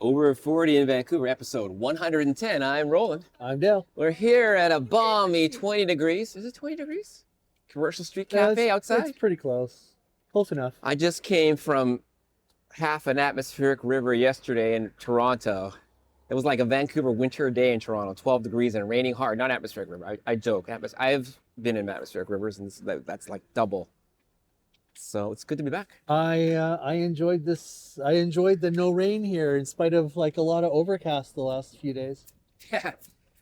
Over 40 in Vancouver, episode 110. I'm Roland. I'm Dale. We're here at a balmy 20 degrees. Is it 20 degrees? Commercial Street Cafe outside? It's pretty close. Close enough. I just came from half an atmospheric river yesterday in Toronto. It was like a Vancouver winter day in Toronto, 12 degrees and raining hard. Not atmospheric river. I joke. I've been in atmospheric rivers, and that's like double. So it's good to be back. I enjoyed this. I enjoyed the no rain here in spite of like a lot of overcast the last few days. Yeah.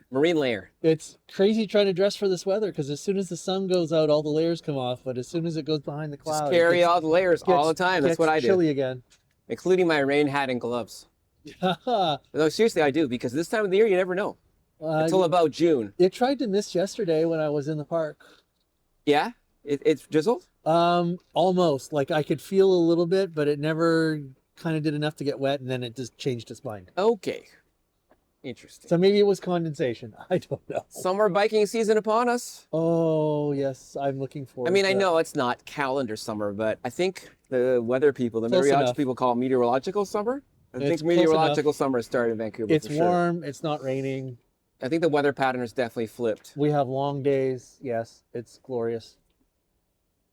Marine layer. It's crazy trying to dress for this weather because as soon as the sun goes out, all the layers come off. But as soon as it goes behind the cloud, Just carry all the layers all the time. That's what I do. Chilly again. Including my rain hat and gloves. No, seriously, I do, because this time of the year, you never know. Until about June. It tried to miss yesterday when I was in the park. Yeah? It's drizzled? Almost. Like I could feel a little bit, but it never kind of did enough to get wet, and then it just changed its mind. Okay. Interesting. So maybe it was condensation. I don't know. Summer biking season upon us. Oh, yes. I'm looking forward to I know it's not calendar summer, but I think the weather people, the meteorological people call it meteorological summer. I think meteorological summer started in Vancouver. It's warm. It's not raining. I think the weather pattern has definitely flipped. We have long days. Yes, it's glorious.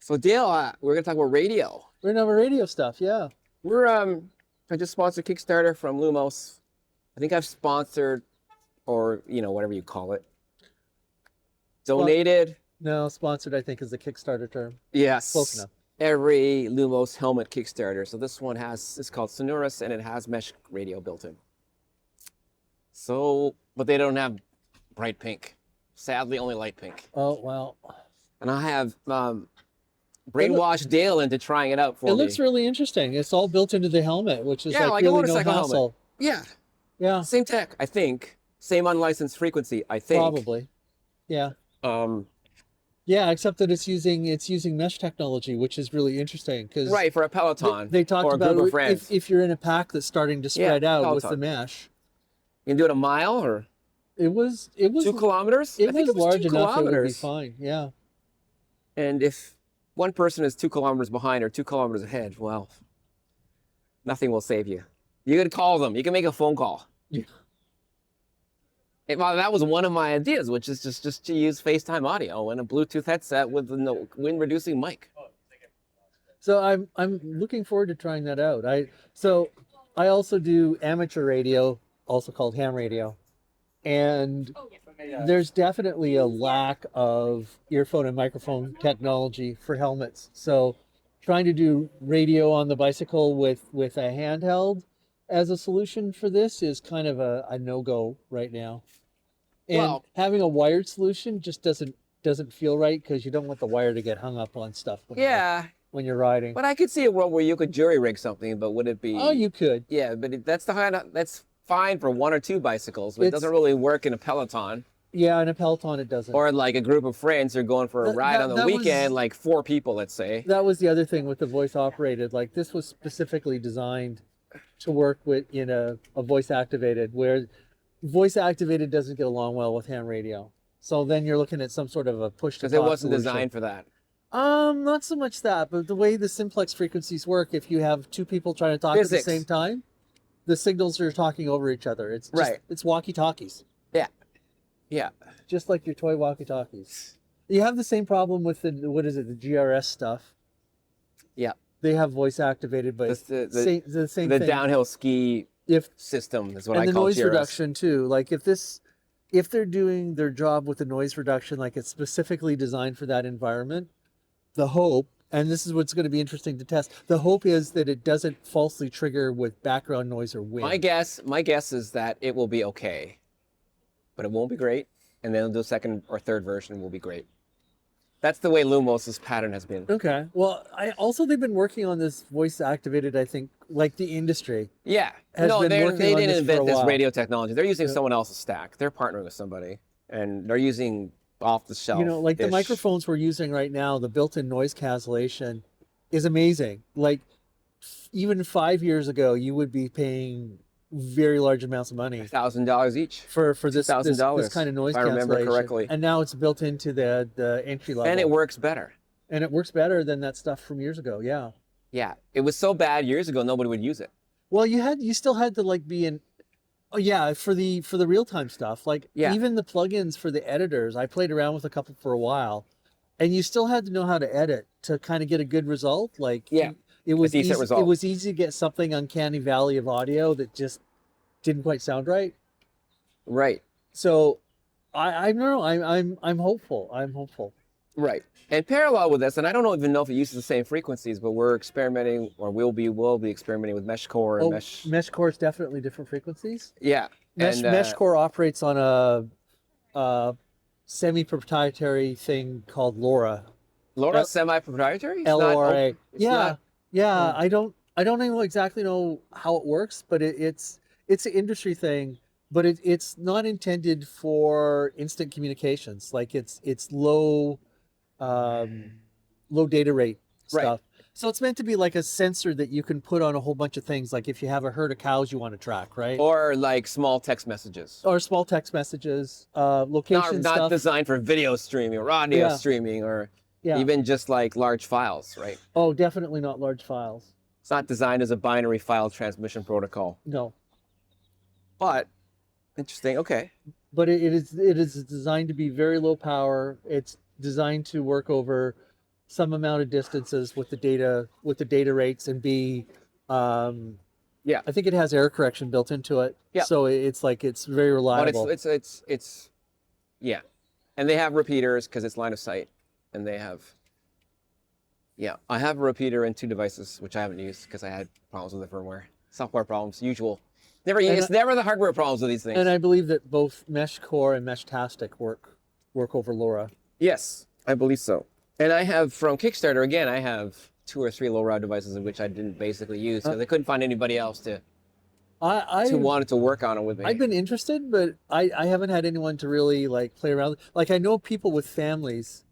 So Dale, we're gonna talk about radio. We're gonna have a radio stuff. Yeah. We're I just sponsored Kickstarter from Lumos. I think I've sponsored, or whatever you call it, donated. No, sponsored I think is the Kickstarter term. Yes. Close enough. Every Lumos helmet Kickstarter. So this one it's called Sonorous, and it has mesh radio built in. So, but they don't have bright pink. Sadly, only light pink. Oh, well. And I have brainwashed Dale into trying it out for me. It looks really interesting. It's all built into the helmet, which is like a really no motorcycle hassle. helmet. Yeah. Yeah. Same tech, I think. Same unlicensed frequency, I think. Probably. Yeah. Yeah, except that it's using mesh technology, which is really interesting because for a Peloton. They talked or a about group of friends. If you're in a pack that's starting to spread out Peloton. with the mesh. You can do it a mile or it was 2 kilometers. It was large enough it would be fine. Yeah. And if one person is 2 kilometers behind or 2 kilometers ahead, well, nothing will save you. You can call them. You can make a phone call. Yeah. Well, that was one of my ideas, which is just to use FaceTime audio and a Bluetooth headset with the wind-reducing mic. So I'm looking forward to trying that out. I also do amateur radio, also called ham radio, and there's definitely a lack of earphone and microphone technology for helmets. So trying to do radio on the bicycle with a handheld as a solution for this is kind of a no-go right now. And having a wired solution just doesn't feel right because you don't want the wire to get hung up on stuff when you're riding. But I could see a world where you could jury rig something, but would it be? Oh, you could. Yeah, but that's fine for 1 or 2 bicycles, but it doesn't really work in a Peloton. Yeah, in a Peloton it doesn't. Or like a group of friends who are going for a ride on the weekend, like 4 people, let's say. That was the other thing with the voice operated. Like this was specifically designed to work with a voice activated, where voice activated doesn't get along well with ham radio. So then you're looking at some sort of a push to talk. Because it wasn't designed for that. Not so much that, but the way the simplex frequencies work, if you have 2 people trying to talk at the same time, the signals are talking over each other. It's just, it's walkie-talkies. Yeah. Yeah. Just like your toy walkie-talkies. You have the same problem with the GRS stuff. Yeah. They have voice activated, but the same thing. Downhill ski system is what I call GRS. And the noise reduction too. Like if they're doing their job with the noise reduction, like it's specifically designed for that environment, the hope, and this is what's going to be interesting to test, the hope is that it doesn't falsely trigger with background noise or wind. My guess is that it will be okay, but it won't be great. And then the second or third version will be great. That's the way Lumos's pattern has been. Okay. Well, they've been working on this voice activated, I think, like the industry. Yeah. They didn't invent this radio technology. They're using someone else's stack. They're partnering with somebody, and they're using off the shelf. Like the microphones we're using right now, the built-in noise cancellation is amazing. Like even 5 years ago, you would be paying very large amounts of money. $1,000 each for this kind of noise cancellation. If I remember correctly. And now it's built into the entry level. And it works better. And it works better than that stuff from years ago. Yeah. Yeah. It was so bad years ago, nobody would use it. Well, you still had to like be in. Oh yeah, for the real time stuff, like Yeah. even the plugins for the editors, I played around with a couple for a while, and you still had to know how to edit to kind of get a good result. Like Yeah, it was decent easy. result. It was easy to get something uncanny valley of audio that just didn't quite sound right. Right. So I don't know. I'm hopeful. I'm hopeful. Right. And parallel with this, and I don't even know if it uses the same frequencies, but we're experimenting, or will be experimenting with Mesh Core and Oh, Mesh. Mesh Core is definitely different frequencies. Yeah. And Mesh Core operates on a semi-proprietary thing called LoRa. LoRa semi-proprietary. LoRa. Yeah, not- yeah. I don't even exactly know how it works, but it's an industry thing. But it's not intended for instant communications. Like it's low data rate Right. stuff. So it's meant to be like a sensor that you can put on a whole bunch of things. Like if you have a herd of cows you want to track, right? Or like small text messages. Or small text messages, location Not stuff. designed for video streaming or audio Yeah. streaming or Yeah. even just like large files, right? Oh, definitely not large files. It's not designed as a binary file transmission protocol. No. But interesting. Okay. But it is designed to be very low power. It's designed to work over some amount of distances with the data rates and be Yeah. I think it has error correction built into it. Yeah. So it's like it's very But reliable. it's yeah. And they have repeaters because it's line of sight. And they have I have a repeater in 2 devices, which I haven't used because I had problems with the firmware. Software problems, usual. It's never the hardware problems with these things. And I believe that both Mesh Core and Meshtastic work over LoRa. Yes, I believe so. And I have from Kickstarter, again, I have 2 or 3 LoRa devices in which I didn't basically use because I couldn't find anybody else to wanted to work on it with me. I've been interested, but I haven't had anyone to really like play around. Like I know people with families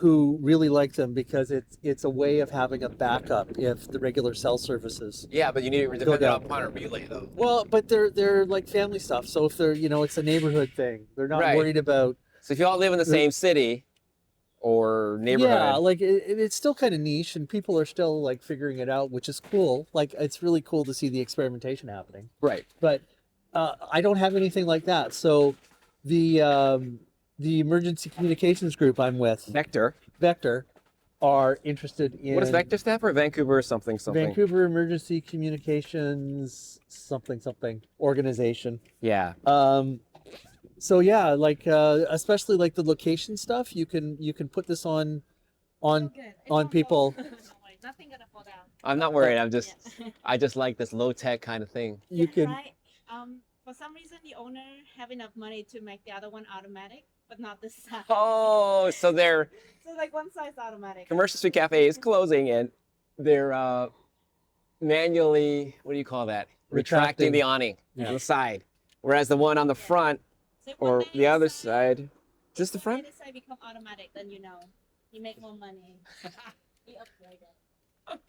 who really like them because it's a way of having a backup if the regular cell services. Yeah, but you need to depend upon a relay though. Well, but they're like family stuff. So if they're it's a neighborhood thing, they're not Right. worried about. So if you all live in the same city or neighborhood, Yeah, like it's still kind of niche, and people are still like figuring it out, which is cool. Like it's really cool to see the experimentation happening. right? But I don't have anything like that. So the emergency communications group I'm with, Vector. Vector, are interested in What does Vector stand for? Vancouver something. Vancouver Emergency Communications something organization. Yeah. So yeah, like especially like the location stuff, you can put this on people. Nothing gonna fall down. I'm not worried. I'm just Yeah. I just like this low tech kind of thing. You can Right. For some reason, the owner have enough money to make the other one automatic, but not this side. Oh, so their So like one side's automatic. Commercial Street Cafe is closing and they're manually, what do you call that? Retracting the awning Yeah. on the side. Whereas the one on the front So if or one the other side- side, just the if front? one side become automatic, then you make more money. You upgrade it.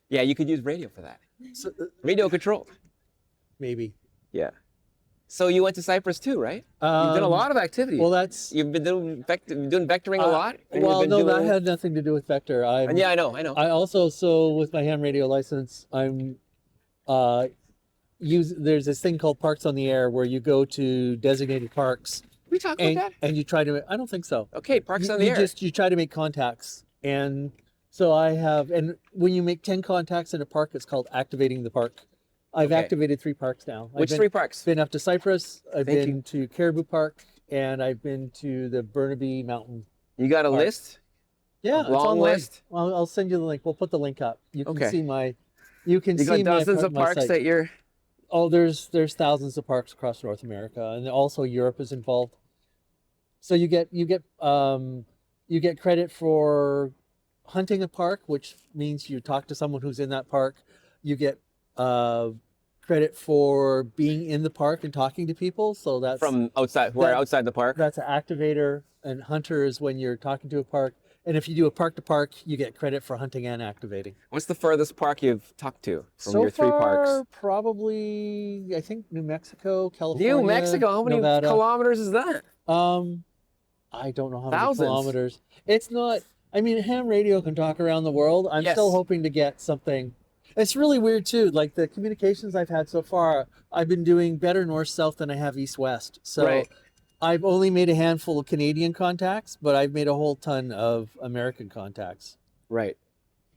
Yeah, you could use radio for that. so, Radio control. maybe. Yeah. So you went to Cyprus too, right? You've done a lot of activity. Well, that's You've been doing vectoring a lot. And well, you've no, been that doing... had nothing to do with Vector. Yeah, I know. I also with my ham radio license, I'm there's this thing called Parks on the Air where you go to designated parks We talked about that. and you try to. I don't think so. Okay, Parks you, on the you Air. just you try to make contacts, and so I have. And when you make 10 contacts in a park, it's called activating the park. I've Okay. activated 3 parks now. Which I've 3 parks? been up to Cyprus. I've Thank been to Caribou Park, and I've been to the Burnaby Mountain. You got a Park. list? Yeah, it's Long online. list? I'll send you the link. We'll put the link up. You can Okay. see my. You can You see got dozens of my parks site. that you're... Oh, there's thousands of parks across North America, and also Europe is involved. So you get credit for hunting a park, which means you talk to someone who's in that park. You get credit for being in the park and talking to people. So that's From outside, who are that- outside the park? that's an activator, and hunter is when you're talking to a park. And if you do a park to park, you get credit for hunting and activating. What's the furthest park you've talked to from So your 3 far, parks? probably I think New Mexico, California, New Mexico, how many Nevada. kilometers is that? I don't know how many Thousands. kilometers. It's not. I mean, ham radio can talk around the world. I'm Yes. still hoping to get something. It's really weird too. Like the communications I've had so far, I've been doing better north-south than I have east-west. So Right. I've only made a handful of Canadian contacts, but I've made a whole ton of American contacts. Right.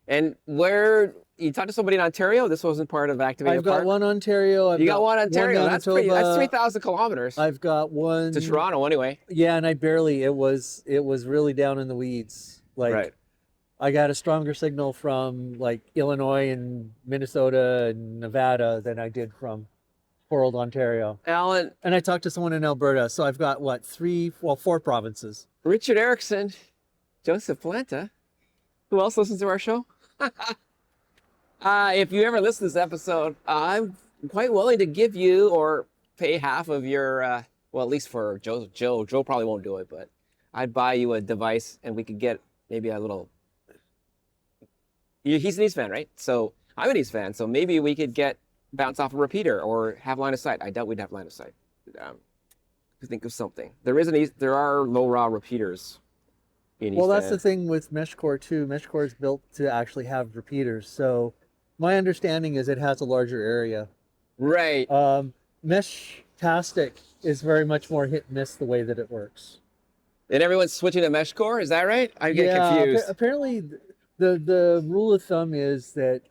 And where you talked to somebody in Ontario? This wasn't part of Activate I've got Park? one Ontario. I've You got one Ontario. That's pretty. That's Manitoba. 3,000 kilometers I've got one to Toronto, anyway. Yeah, and I barely. It was really down in the weeds. Like Right. I got a stronger signal from like Illinois and Minnesota and Nevada than I did from poor old Ontario. Alan, And I talked to someone in Alberta, so I've got what 4 provinces. Richard Erickson, Joseph Planta. Who else listens to our show? If you ever listen to this episode, I'm quite willing to give you or pay half of your, well, at least for Joe. Joe probably won't do it, but I'd buy you a device and we could get maybe a little. He's an East fan, right? So I'm an East fan, so maybe we could bounce off a repeater or have line of sight. I doubt we'd have line of sight. To think of something. There are low raw repeaters. Well, that's the thing with MeshCore too. MeshCore is built to actually have repeaters. So my understanding is it has a larger area. Right. Meshtastic is very much more hit and miss the way that it works. And everyone's switching to MeshCore, is that right? I get confused. Apparently the rule of thumb is that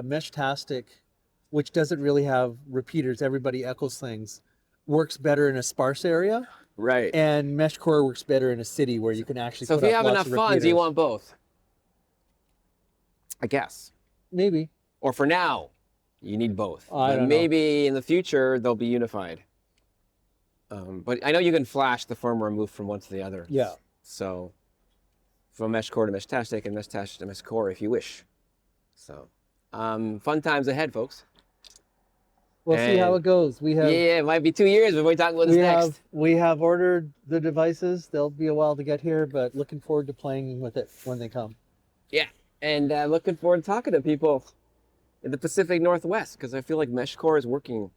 Meshtastic, which doesn't really have repeaters, everybody echoes things, works better in a sparse area. Right. And MeshCore works better in a city where you can actually So put if you up have lots enough of funds, you repeaters. want both. I guess. Maybe. Or for now, you need both. I But don't know. maybe in the future, they'll be unified. But I know you can flash the firmware move from one to the other. Yeah. So from MeshCore to Meshtastic and Meshtastic to MeshCore if you wish. So fun times ahead, folks. We'll see how And- it goes. We have Yeah, it might be 2 years before we talk about this next. we have ordered the devices. They'll be a while to get here, but looking forward to playing with it when they come. And looking forward to talking to people in the Pacific Northwest because I feel like MeshCore is working.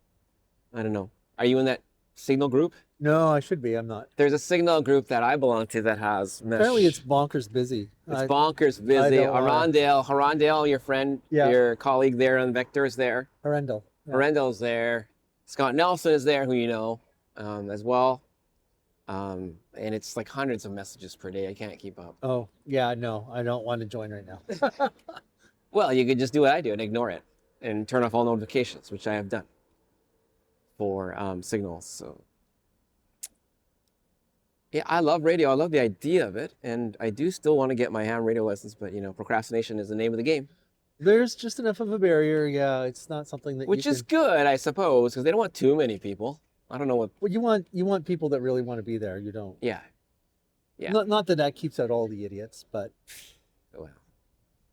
I don't know. Are you in that Signal group? No, I should be. I'm not. There's a Signal group that I belong to that has Mesh. Apparently, it's bonkers busy. It's bonkers busy. don't wanna- Harondale, your friend, Yeah. your colleague there on Vector is there. Horrendous. Yeah. Arendel's there. Scott Nelson is there, who you know, as well. And it's like hundreds of messages per day. I can't keep up. Oh, yeah, no, I don't want to join right now. Well, you could just do what I do and ignore it and turn off all notifications, which I have done for Signals. So, yeah, I love radio. I love the idea of it. And I do still want to get my ham radio license, but, procrastination is the name of the game. There's just enough of a barrier. Yeah, it's not something that Which you is good, I suppose, because they don't want too many people. I don't know what. Well, you want people that really want to be there. You don't. Yeah. Yeah. Not that keeps out all the idiots, but Well,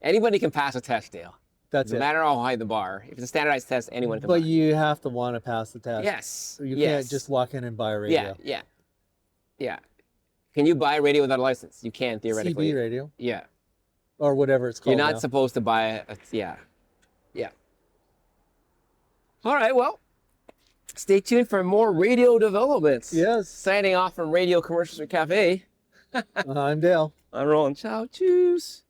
anybody can pass a test, Dale. that's No it. matter how high the bar. If it's a standardized test, anyone can. But pass. you have to want to pass the test. Yes. You yes. can't just walk in and buy a radio. Yeah. Can you buy a radio without a license? You can theoretically. CB radio Yeah. or whatever it's called. You're not now. supposed to buy it. Yeah. All right. Well, stay tuned for more radio developments. Yes. Signing off from Radio Commercials Cafe. I'm Dale. I'm Roland. Ciao. Cheers.